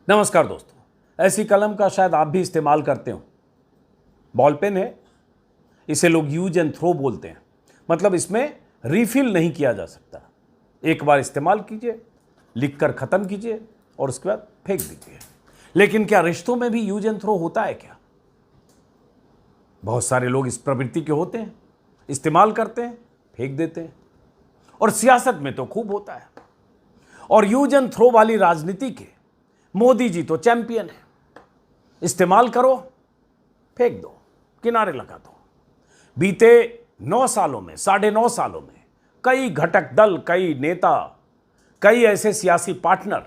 नमस्कार दोस्तों, ऐसी कलम का शायद आप भी इस्तेमाल करते हो। बॉल पेन है, इसे लोग यूज एंड थ्रो बोलते हैं। मतलब इसमें रिफिल नहीं किया जा सकता। एक बार इस्तेमाल कीजिए, लिखकर ख़त्म कीजिए और उसके बाद फेंक दीजिए। लेकिन क्या रिश्तों में भी यूज एंड थ्रो होता है क्या? बहुत सारे लोग इस प्रवृत्ति के होते हैं, इस्तेमाल करते हैं, फेंक देते हैं। और सियासत में तो खूब होता है। और यूज एंड थ्रो वाली राजनीति के मोदी जी तो चैंपियन है। इस्तेमाल करो, फेंक दो, किनारे लगा दो। बीते 9 सालों में, 9.5 सालों में कई घटक दल, कई नेता, कई ऐसे सियासी पार्टनर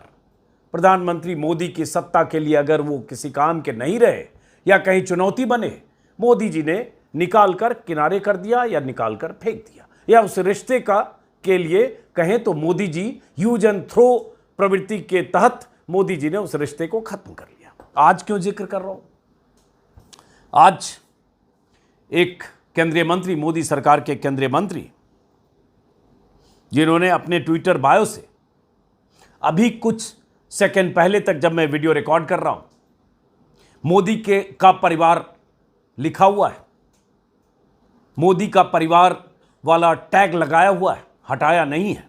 प्रधानमंत्री मोदी की सत्ता के लिए अगर वो किसी काम के नहीं रहे या कहीं चुनौती बने, मोदी जी ने निकाल कर किनारे कर दिया या निकाल कर फेंक दिया। या उस रिश्ते का के लिए कहें तो Modi ji use and throw प्रवृत्ति के तहत मोदी जी ने उस रिश्ते को खत्म कर लिया। आज क्यों जिक्र कर रहा हूं? आज एक केंद्रीय मंत्री, मोदी सरकार के केंद्रीय मंत्री, जिन्होंने अपने ट्विटर बायो से अभी कुछ सेकंड पहले तक, जब मैं वीडियो रिकॉर्ड कर रहा हूं, मोदी का परिवार लिखा हुआ है, मोदी का परिवार वाला टैग लगाया हुआ है, हटाया नहीं है।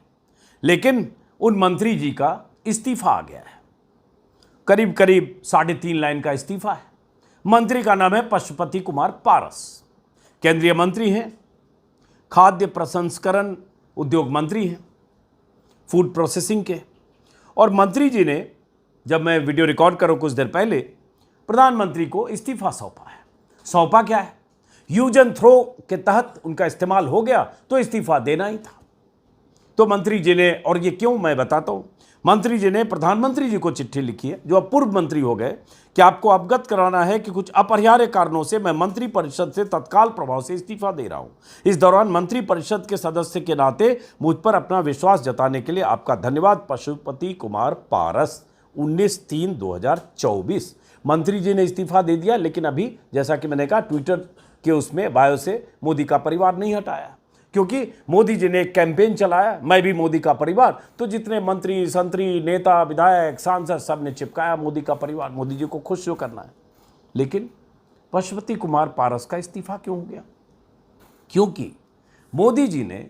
लेकिन उन मंत्री जी का इस्तीफा आ गया है। करीब करीब 3.5 लाइन का इस्तीफा है। मंत्री का नाम है पशुपति कुमार पारस। केंद्रीय मंत्री हैं, खाद्य प्रसंस्करण उद्योग मंत्री हैं, फूड प्रोसेसिंग के। और मंत्री जी ने, जब मैं वीडियो रिकॉर्ड करूं कुछ देर पहले, प्रधानमंत्री को इस्तीफा सौंपा है। सौंपा क्या है? यूज एंड थ्रो के तहत उनका इस्तेमाल हो गया तो इस्तीफा देना ही था। तो मंत्री जी ने, और ये क्यों मैं बताता हूं, मंत्री जी ने प्रधानमंत्री जी को चिट्ठी लिखी है, जो अब पूर्व मंत्री हो गए, कि आपको अवगत कराना है कि कुछ अपरिहार्य कारणों से मैं मंत्री परिषद से तत्काल प्रभाव से इस्तीफा दे रहा हूं। इस दौरान मंत्री परिषद के सदस्य के नाते मुझ पर अपना विश्वास जताने के लिए आपका धन्यवाद। पशुपति कुमार पारस, 19/3/2024। मंत्री जी ने इस्तीफा दे दिया, लेकिन अभी जैसा कि मैंने कहा, ट्विटर के उसमें बायो से मोदी का परिवार नहीं हटाया, क्योंकि मोदी जी ने एक कैंपेन चलाया, मैं भी मोदी का परिवार। तो जितने मंत्री, संतरी, नेता, विधायक, सांसद, सब ने चिपकाया मोदी का परिवार, मोदी जी को खुश जो करना है। लेकिन पशुपति कुमार पारस का इस्तीफा क्यों हो गया? क्योंकि मोदी जी ने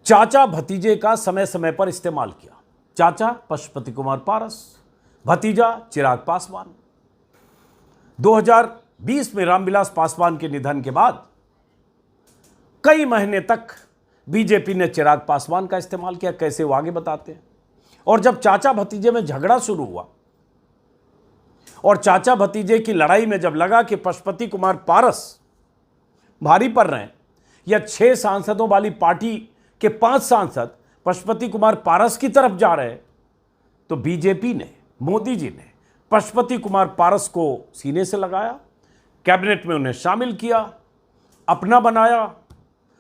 चाचा भतीजे का समय समय पर इस्तेमाल किया। चाचा पशुपति कुमार पारस, भतीजा चिराग पासवान। 2020 में रामविलास पासवान के निधन के बाद कई महीने तक बीजेपी ने चिराग पासवान का इस्तेमाल किया। कैसे, वो आगे बताते हैं। और जब चाचा भतीजे में झगड़ा शुरू हुआ और चाचा भतीजे की लड़ाई में जब लगा कि पशुपति कुमार पारस भारी पड़ रहे हैं, या 6 सांसदों वाली पार्टी के 5 सांसद पशुपति कुमार पारस की तरफ जा रहे हैं, तो बीजेपी ने, मोदी जी ने पशुपति कुमार पारस को सीने से लगाया, कैबिनेट में उन्हें शामिल किया, अपना बनाया,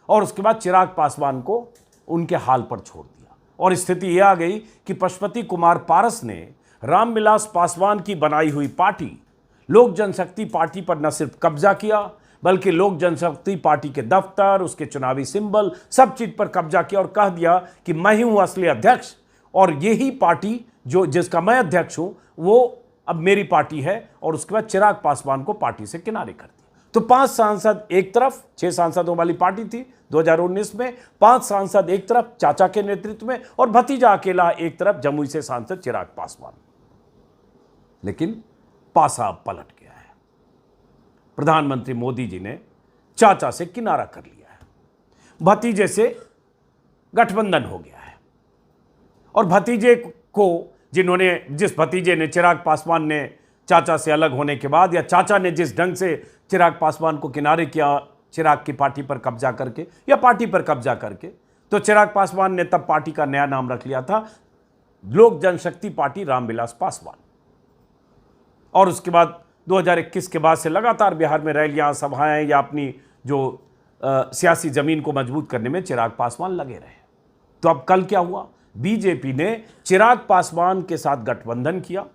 और उसके बाद चिराग पासवान को उनके हाल पर छोड़ दिया। और स्थिति यह आ गई कि पशुपति कुमार पारस ने रामविलास पासवान की बनाई हुई पार्टी लोक जनशक्ति पार्टी पर न सिर्फ कब्जा किया, बल्कि लोक जनशक्ति पार्टी के दफ्तर, उसके चुनावी सिंबल, सब चीज पर कब्जा किया और कह दिया कि मैं ही हूं असली अध्यक्ष, और यही पार्टी जो जिसका मैं अध्यक्ष हूं वो अब मेरी पार्टी है। और उसके बाद चिराग पासवान को पार्टी से किनारे कर दिया। तो 5 सांसद एक तरफ, 6 सांसदों वाली पार्टी थी 2019 में, 5 सांसद एक तरफ चाचा के नेतृत्व में, और भतीजा अकेला एक तरफ, जमुई से सांसद चिराग पासवान। लेकिन पासा अब पलट गया है। प्रधानमंत्री मोदी जी ने चाचा से किनारा कर लिया है, भतीजे से गठबंधन हो गया है। और भतीजे को, जिस भतीजे ने, चिराग पासवान ने चाचा से अलग होने के बाद, या चाचा ने जिस ढंग से चिराग पासवान को किनारे किया, चिराग की पार्टी पर कब्जा करके या पार्टी पर कब्जा करके, तो चिराग पासवान ने तब पार्टी का नया नाम रख लिया था लोक जनशक्ति पार्टी रामविलास पासवान। और उसके बाद 2021 के बाद से लगातार बिहार में रैलियां, सभाएं या अपनी जो सियासी जमीन को मजबूत करने में चिराग पासवान लगे रहे। तो अब कल क्या हुआ? बीजेपी ने चिराग पासवान के साथ गठबंधन किया,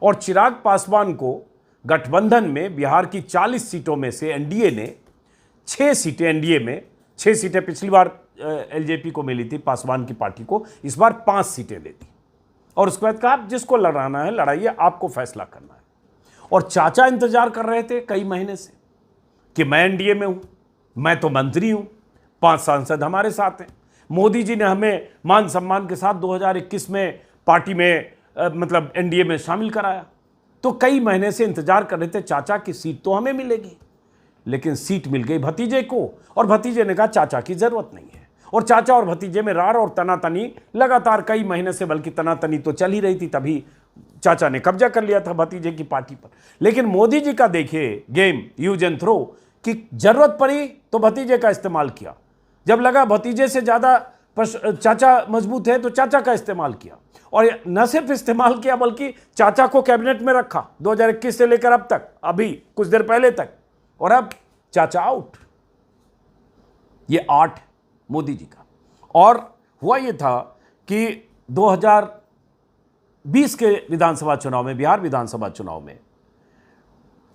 और चिराग पासवान को गठबंधन में बिहार की 40 सीटों में से एनडीए ने 6 सीटें, एनडीए में 6 सीटें पिछली बार एलजेपी को मिली थी, पासवान की पार्टी को, इस बार 5 सीटें दे दी। और उसके बाद कहा जिसको लड़ाना है लड़ाइए, आपको फैसला करना है। और चाचा इंतजार कर रहे थे कई महीने से कि मैं एनडीए में हूं, मैं तो मंत्री हूं, 5 सांसद हमारे साथ हैं, मोदी जी ने हमें मान सम्मान के साथ 2021 में पार्टी में मतलब एनडीए में शामिल कराया। तो कई महीने से इंतजार कर रहे थे चाचा की सीट तो हमें मिलेगी, लेकिन सीट मिल गई भतीजे को, और भतीजे ने कहा चाचा की जरूरत नहीं है। और चाचा और भतीजे में रार और तनातनी लगातार कई महीने से, बल्कि तनातनी तो चल ही रही थी, तभी चाचा ने कब्जा कर लिया था भतीजे की पार्टी पर। लेकिन मोदी जी का देखिए गेम, यूज एंड थ्रो, कि जरूरत पड़ी तो भतीजे का इस्तेमाल किया, जब लगा भतीजे से ज्यादा चाचा मजबूत है तो चाचा का इस्तेमाल किया। और न सिर्फ इस्तेमाल किया बल्कि चाचा को कैबिनेट में रखा 2021 से लेकर अब तक, अभी कुछ देर पहले तक, और अब चाचा आउट। ये आर्ट मोदी जी का। और हुआ ये था कि 2020 के विधानसभा चुनाव में, बिहार विधानसभा चुनाव में,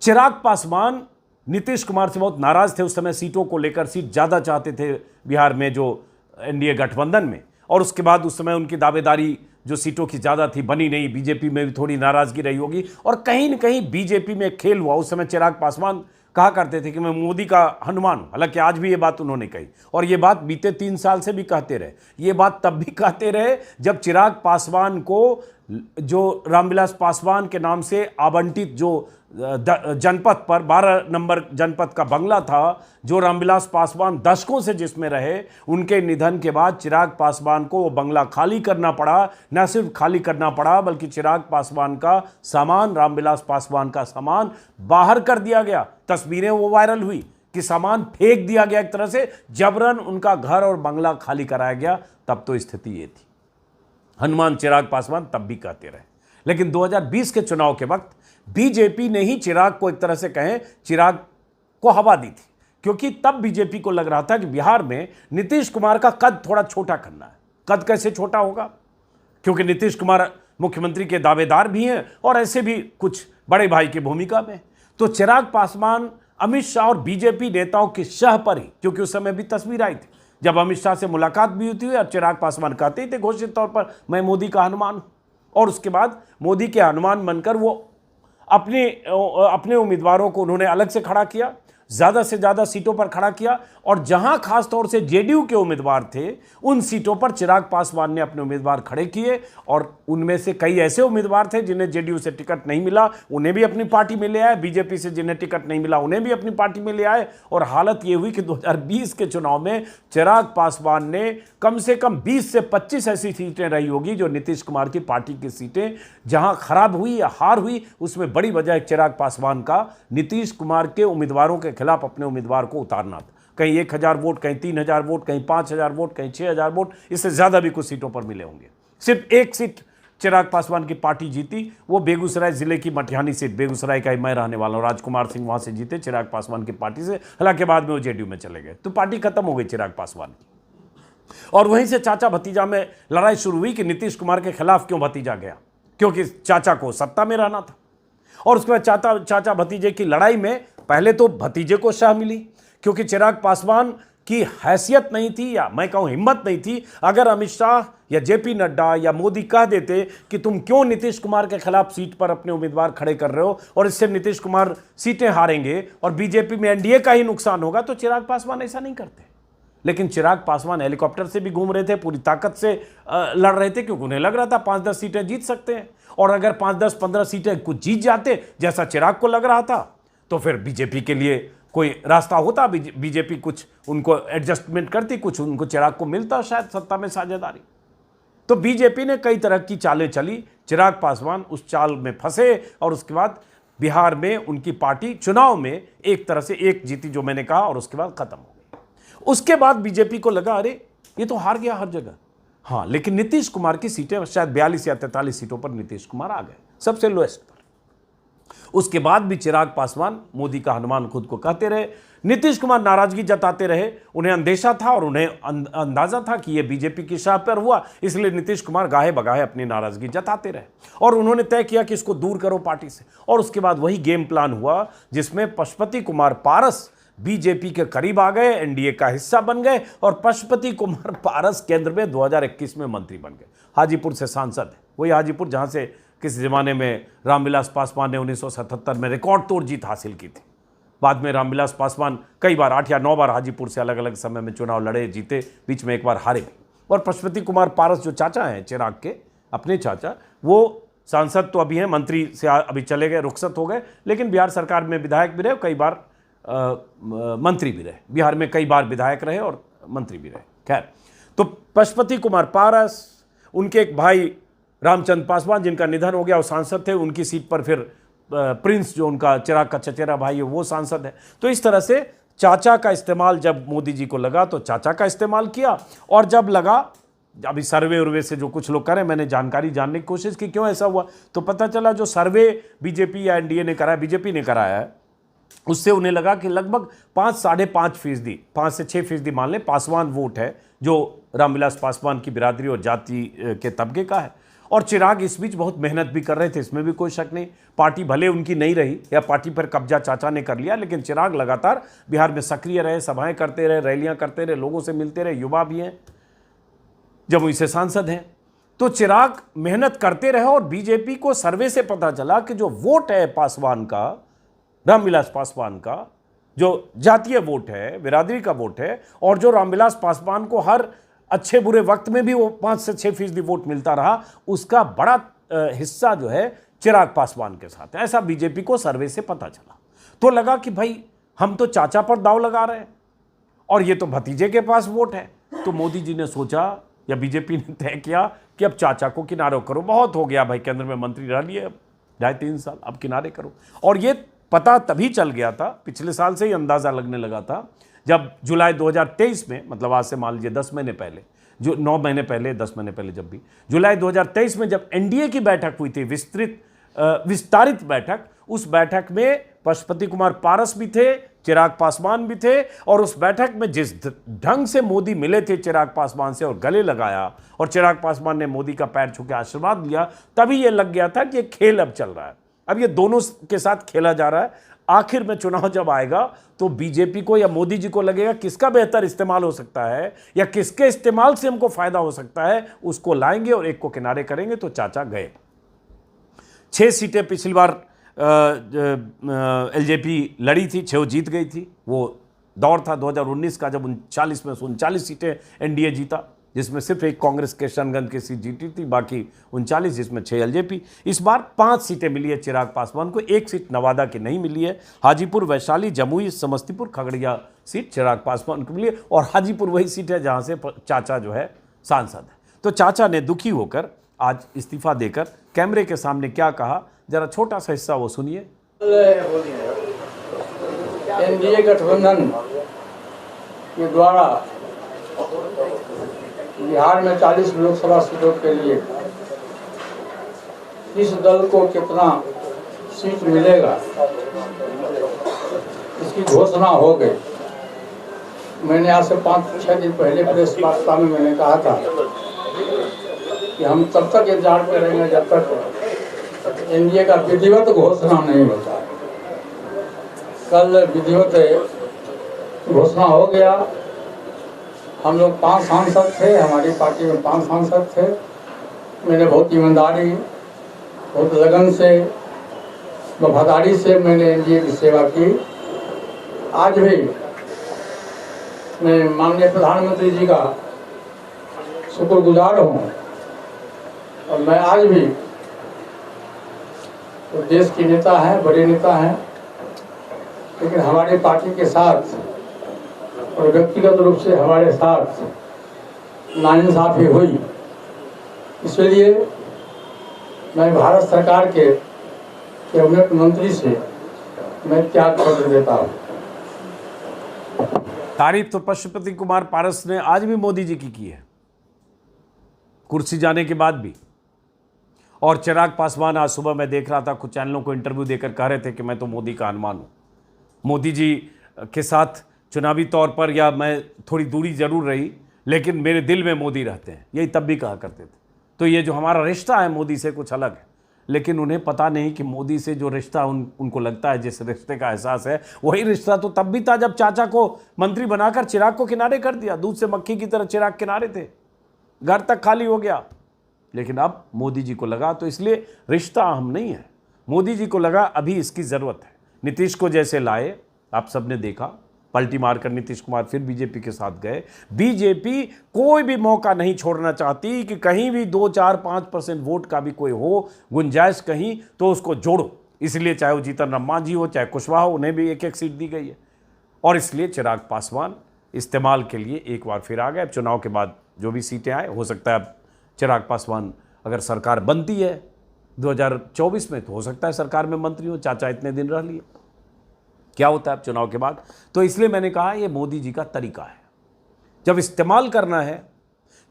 चिराग पासवान नीतीश कुमार से बहुत नाराज थे। उस समय सीटों को लेकर, सीट ज्यादा चाहते थे बिहार में जो एनडीए गठबंधन में, और उसके बाद उस समय उनकी दावेदारी जो सीटों की ज्यादा थी बनी नहीं। बीजेपी में भी थोड़ी नाराजगी रही होगी, और कहीं न कहीं बीजेपी में खेल हुआ। उस समय चिराग पासवान कहा करते थे कि मैं मोदी का हनुमान हूं, हालांकि आज भी ये बात उन्होंने कही, और ये बात बीते 3 साल से भी कहते रहे। ये बात तब भी कहते रहे जब चिराग पासवान को जो रामविलास पासवान के नाम से आवंटित जो जनपद पर 12 नंबर जनपद का बंगला था, जो रामविलास पासवान दशकों से जिसमें रहे, उनके निधन के बाद चिराग पासवान को वो बंगला खाली करना पड़ा। न सिर्फ खाली करना पड़ा बल्कि चिराग पासवान का सामान, रामविलास पासवान का सामान बाहर कर दिया गया। तस्वीरें वो वायरल हुई कि सामान फेंक दिया गया, एक तरह से जबरन उनका घर और बंगला खाली कराया गया। तब तो स्थिति ये थी। हनुमान चिराग पासवान तब भी कहते रहे। लेकिन 2020 के चुनाव के वक्त बीजेपी ने ही चिराग को, एक तरह से कहें, चिराग को हवा दी थी, क्योंकि तब बीजेपी को लग रहा था कि बिहार में नीतीश कुमार का कद थोड़ा छोटा करना है। कद कैसे छोटा होगा, क्योंकि नीतीश कुमार मुख्यमंत्री के दावेदार भी हैं और ऐसे भी कुछ बड़े भाई की भूमिका में। तो चिराग पासवान अमित शाह और बीजेपी नेताओं की शह पर ही, क्योंकि उस समय भी तस्वीर आई थी जब अमित शाह से मुलाकात भी होती हुई और चिराग पासवान कहते ही थे घोषित तौर पर मैं मोदी का हनुमान हूं, और उसके बाद मोदी के हनुमान बनकर वो अपने उम्मीदवारों को उन्होंने अलग से खड़ा किया, ज्यादा से ज्यादा सीटों पर खड़ा किया। और जहां खास तौर से जेडीयू के उम्मीदवार थे, उन सीटों पर चिराग पासवान ने अपने उम्मीदवार खड़े किए, और उनमें से कई ऐसे उम्मीदवार थे जिन्हें जेडीयू से टिकट नहीं मिला, उन्हें भी अपनी पार्टी में ले आए। बीजेपी से जिन्हें टिकट नहीं मिला उन्हें भी अपनी पार्टी में ले आए। और हालत यह हुई कि 2020 के चुनाव में चिराग पासवान ने कम से कम 20 से 25 ऐसी सीटें रही होगी जो नीतीश कुमार की पार्टी की सीटें, जहां खराब हुई या हार हुई, उसमें बड़ी वजह चिराग पासवान का नीतीश कुमार के उम्मीदवारों के खिलाफ अपने उम्मीदवार को उतारना था। कहीं 1000 वोट, कहीं 3000 वोट, कहीं 5000 वोट, कहीं 6000 वोट, इससे ज्यादा भी कुछ सीटों पर मिले होंगे। सिर्फ एक सीट चिराग पासवान की पार्टी जीती, वो बेगूसराय जिले की मटिहानी सीट, बेगूसराय का ही मैं रहने वाला हूं, राजकुमार सिंह वहां से जीते चिराग पासवान की पार्टी से। हालांकि बाद में वो जेडीयू में चले गए, तो पार्टी खत्म हो गई चिराग पासवान की। और वहीं से चाचा भतीजा में लड़ाई शुरू हुई कि नीतीश कुमार के खिलाफ क्यों भतीजा गया, क्योंकि चाचा को सत्ता में रहना था। और उसके बाद चाचा भतीजे की लड़ाई में पहले तो भतीजे को शाह मिली, क्योंकि चिराग पासवान की हैसियत नहीं थी, या मैं कहूं हिम्मत नहीं थी। अगर अमित शाह या जेपी नड्डा या मोदी कह देते कि तुम क्यों नीतीश कुमार के खिलाफ सीट पर अपने उम्मीदवार खड़े कर रहे हो और इससे नीतीश कुमार सीटें हारेंगे और बीजेपी में एनडीए का ही नुकसान होगा, तो चिराग पासवान ऐसा नहीं करते। लेकिन चिराग पासवान हेलीकॉप्टर से भी घूम रहे थे, पूरी ताकत से लड़ रहे थे, क्योंकि उन्हें लग रहा था 5-10 सीटें जीत सकते हैं। और अगर 5-10-15 सीटें कुछ जीत जाते, जैसा चिराग को लग रहा था, तो फिर बीजेपी के लिए कोई रास्ता होता, बीजेपी कुछ उनको एडजस्टमेंट करती, कुछ उनको चिराग को मिलता शायद सत्ता में साझेदारी। तो बीजेपी ने कई तरह की चालें चली, चिराग पासवान उस चाल में फंसे, और उसके बाद बिहार में उनकी पार्टी चुनाव में एक तरह से एक जीती, जो मैंने कहा, और उसके बाद खत्म हो गई। उसके बाद बीजेपी को लगा अरे ये तो हार गया हर जगह। हाँ, लेकिन नीतीश कुमार की सीटें शायद 42 या 43 सीटों पर नीतीश कुमार आ गए, सबसे लोएस्ट पर। उसके बाद भी चिराग पासवान मोदी का हनुमान खुद को कहते रहे। नीतीश कुमार नाराजगी जताते रहे, उन्हें अंदेशा था और उन्हें अंदाजा था कि यह बीजेपी की शाह पर हुआ, इसलिए नीतीश कुमार गाहे बगाहे अपनी नाराजगी जताते रहे, और उन्होंने तय किया कि इसको दूर करो पार्टी से। और उसके बाद वही गेम प्लान हुआ जिसमें पशुपति कुमार पारस बीजेपी के करीब आ गए, एनडीए का हिस्सा बन गए और पशुपति कुमार पारस केंद्र में 2021 में मंत्री बन गए। हाजीपुर से सांसद है, वही हाजीपुर जहां से किसी जमाने में रामविलास पासवान ने 1977 में रिकॉर्ड तोड़ जीत हासिल की थी। बाद में रामविलास पासवान कई बार 8 या 9 बार हाजीपुर से अलग अलग समय में चुनाव लड़े, जीते, बीच में एक बार हारे भी। और पशुपति कुमार पारस जो चाचा हैं चिराग के, अपने चाचा, वो सांसद तो अभी हैं, मंत्री से अभी चले गए, रुखसत हो गए, लेकिन बिहार सरकार में विधायक भी रहे, कई बार मंत्री भी रहे। बिहार में कई बार विधायक रहे और मंत्री भी रहे। खैर, तो पशुपति कुमार पारस, उनके एक भाई रामचंद्र पासवान जिनका निधन हो गया, वो सांसद थे, उनकी सीट पर फिर प्रिंस जो उनका चिराग का चचेरा भाई है वो सांसद है। तो इस तरह से चाचा का इस्तेमाल जब मोदी जी को लगा तो चाचा का इस्तेमाल किया, और जब लगा, अभी सर्वे उर्वे से जो कुछ लोग करें, मैंने जानकारी जानने की कोशिश की क्यों ऐसा हुआ, तो पता चला जो सर्वे बीजेपी या एनडीए ने कराया, बीजेपी ने कराया है, उससे उन्हें लगा कि लगभग 5-5.5%, 5 से 6% मान लें, पासवान वोट है जो रामविलास पासवान की बिरादरी और जाति के तबके का है। और चिराग इस बीच बहुत मेहनत भी कर रहे थे, इसमें भी कोई शक नहीं। पार्टी भले उनकी नहीं रही या पार्टी पर कब्जा चाचा ने कर लिया, लेकिन चिराग लगातार बिहार में सक्रिय रहे, सभाएं करते रहे, रैलियां करते रहे, लोगों से मिलते रहे, युवा भी हैं, जमुई से सांसद हैं। तो चिराग मेहनत करते रहे और बीजेपी को सर्वे से पता चला कि जो वोट है पासवान का, रामविलास पासवान का, जो जातीय वोट है, बिरादरी का वोट है, और जो रामविलास पासवान को हर अच्छे बुरे वक्त में भी वो 5 से 6% वोट मिलता रहा, उसका बड़ा हिस्सा जो है चिराग पासवान के साथ है। ऐसा बीजेपी को सर्वे से पता चला। तो लगा कि भाई हम तो चाचा पर दांव लगा रहे हैं और ये तो भतीजे के पास वोट है। तो मोदी जी ने सोचा, या बीजेपी ने तय किया कि अब चाचा को किनारे करो, बहुत हो गया भाई, केंद्र में मंत्री रह लिए अब 2.5-3 साल, अब किनारे करो। और ये पता तभी चल गया था, पिछले साल से ही अंदाज़ा लगने लगा था, जब जुलाई 2023 में, मतलब आज से मान लीजिए 10 महीने पहले, जो 9 महीने पहले, 10 महीने पहले, जब भी जुलाई 2023 में जब एनडीए की बैठक हुई थी, विस्तारित बैठक, उस बैठक में पशुपति कुमार पारस भी थे, चिराग पासवान भी थे, और उस बैठक में जिस ढंग से मोदी मिले थे चिराग पासवान से और गले लगाया, और चिराग पासवान ने मोदी का पैर छू के आशीर्वाद लिया, तभी ये लग गया था कि ये खेल अब चल रहा है, अब ये दोनों के साथ खेला जा रहा है। आखिर में चुनाव जब आएगा तो बीजेपी को या मोदी जी को लगेगा किसका बेहतर इस्तेमाल हो सकता है या किसके इस्तेमाल से हमको फायदा हो सकता है, उसको लाएंगे और एक को किनारे करेंगे। तो चाचा गए। 6 सीटें पिछली बार एलजेपी लड़ी थी, 6 जीत गई थी। वो दौर था 2019 का, जब 39 में 39 सीटें एनडीए जीता, जिसमें सिर्फ एक कांग्रेस के किशनगंज की सीट जीती थी, बाकी 39, जिसमें 6 एलजेपी। इस बार 5 सीटें मिली है चिराग पासवान को, 1 सीट नवादा की नहीं मिली है। हाजीपुर, वैशाली, जमुई, समस्तीपुर, खगड़िया सीट चिराग पासवान को मिली है, और हाजीपुर वही सीट है जहां से चाचा जो है सांसद है। तो चाचा ने दुखी होकर आज इस्तीफा देकर कैमरे के सामने क्या कहा, जरा छोटा सा हिस्सा वो सुनिए। एनडीए गठबंधन के द्वारा बिहार में 40 लोकसभा सीटों के लिए इस दल को कितना सीट मिलेगा इसकी घोषणा हो गई। मैंने आज से 5-6 दिन पहले प्रेस वार्ता में मैंने कहा था कि हम तब तक इंतजार करेंगे जब तक एनडीए का विधिवत घोषणा नहीं होता। कल विधिवत घोषणा हो गया। हम लोग 5 सांसद थे, हमारी पार्टी में 5 सांसद थे। मैंने बहुत ईमानदारी, बहुत लगन से, वफादारी से मैंने एनडीए की सेवा की। आज भी मैं माननीय प्रधानमंत्री जी का शुक्रगुजार हूँ, और मैं आज भी तो देश के नेता हैं, बड़े नेता हैं, लेकिन हमारी पार्टी के साथ और व्यक्तिगत रूप से हमारे साथ नाइंसाफी हुई। इसलिए मैं भारत सरकार के कैबिनेट मंत्री से मैं त्याग पत्र देता हूँ। तारीफ तो पशुपति कुमार पारस ने आज भी मोदी जी की है, कुर्सी जाने के बाद भी। और चिराग पासवान, आज सुबह मैं देख रहा था, कुछ चैनलों को इंटरव्यू देकर कह रहे थे कि मैं तो मोदी का हनुमान हूँ। मोदी जी के साथ चुनावी तौर पर या मैं थोड़ी दूरी जरूर रही, लेकिन मेरे दिल में मोदी रहते हैं, यही तब भी कहा करते थे। तो ये जो हमारा रिश्ता है मोदी से कुछ अलग है, लेकिन उन्हें पता नहीं कि मोदी से जो रिश्ता उनको लगता है, जिस रिश्ते का एहसास है, वही रिश्ता तो तब भी था जब चाचा को मंत्री बनाकर चिराग को किनारे कर दिया। दूध से मक्खी की तरह चिराग किनारे थे, घर तक खाली हो गया। लेकिन अब मोदी जी को लगा, तो इसलिए रिश्ता अहम नहीं है, मोदी जी को लगा अभी इसकी ज़रूरत है। नीतीश को जैसे लाए, आप सबने देखा, पलटी मारकर नीतीश कुमार फिर बीजेपी के साथ गए। बीजेपी कोई भी मौका नहीं छोड़ना चाहती कि कहीं भी 2, 4, 5% वोट का भी कोई हो गुंजाइश कहीं, तो उसको जोड़ो। इसलिए चाहे वो जीतन राम मांझी हो, चाहे कुशवाहा हो, उन्हें भी 1-1 सीट दी गई है। और इसलिए चिराग पासवान इस्तेमाल के लिए एक बार फिर आ गए। अब चुनाव के बाद जो भी सीटें आए, हो सकता है अब चिराग पासवान अगर सरकार बनती है 2024 में, तो हो सकता है सरकार में मंत्री हो। चाचा इतने दिन रह लिए, क्या होता है अब चुनाव के बाद। तो इसलिए मैंने कहा ये मोदी जी का तरीका है, जब इस्तेमाल करना है,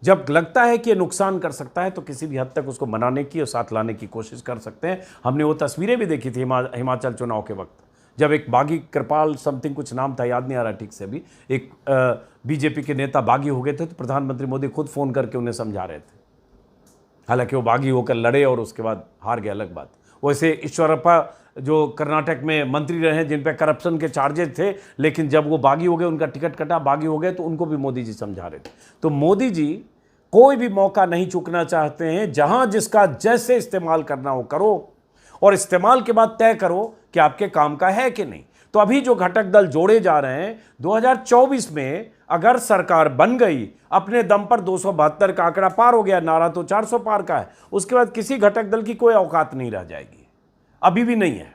जब लगता है कि ये नुकसान कर सकता है, तो किसी भी हद तक उसको मनाने की और साथ लाने की कोशिश कर सकते हैं। हमने वो तस्वीरें भी देखी थी हिमाचल चुनाव के वक्त, जब एक बागी कृपाल समथिंग कुछ नाम था, याद नहीं आ रहा ठीक से अभी, एक बीजेपी के नेता बागी हो गए थे, तो प्रधानमंत्री मोदी खुद फ़ोन करके उन्हें समझा रहे थे। हालांकि वो बागी होकर लड़े और उसके बाद हार गए, अलग बात। वैसे ईश्वरप्पा जो कर्नाटक में मंत्री रहे हैं, जिन पे करप्शन के चार्जेस थे, लेकिन जब वो बागी हो गए, उनका टिकट कटा, बागी हो गए, तो उनको भी मोदी जी समझा रहे थे। तो मोदी जी कोई भी मौका नहीं चूकना चाहते हैं, जहां जिसका जैसे इस्तेमाल करना हो करो, और इस्तेमाल के बाद तय करो कि आपके काम का है कि नहीं। तो अभी जो घटक दल जोड़े जा रहे हैं, 2024 में अगर सरकार बन गई, अपने दम पर 272 का आंकड़ा पार हो गया, नारा तो 400 पार का है, उसके बाद किसी घटक दल की कोई औकात नहीं रह जाएगी। अभी भी नहीं है,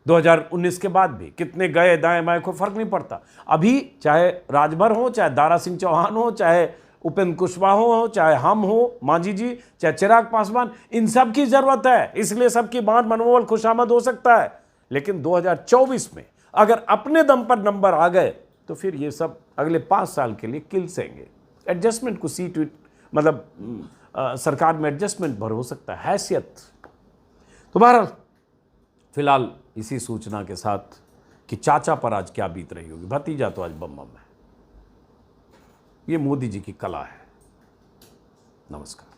2019 के बाद भी कितने गए दाएं बाएं कोई फर्क नहीं पड़ता। अभी चाहे राजभर हो, चाहे दारा सिंह चौहान हो, चाहे उपेंद्र कुशवाहा हो, चाहे हम हो, मांझी जी, चाहे चिराग पासवान, इन सब की जरूरत है। इसलिए सबकी बात मनोबल खुशामद हो सकता है, लेकिन 2024 में अगर अपने दम पर नंबर आ गए, तो फिर ये सब अगले 5 साल के लिए किलसेंगे। एडजस्टमेंट को सीट, मतलब सरकार में एडजस्टमेंट भर हो सकता है, हैसियत। तो बहरहाल फिलहाल इसी सूचना के साथ कि चाचा पर आज क्या बीत रही होगी, भतीजा तो आज बम बम है। ये मोदी जी की कला है। नमस्कार।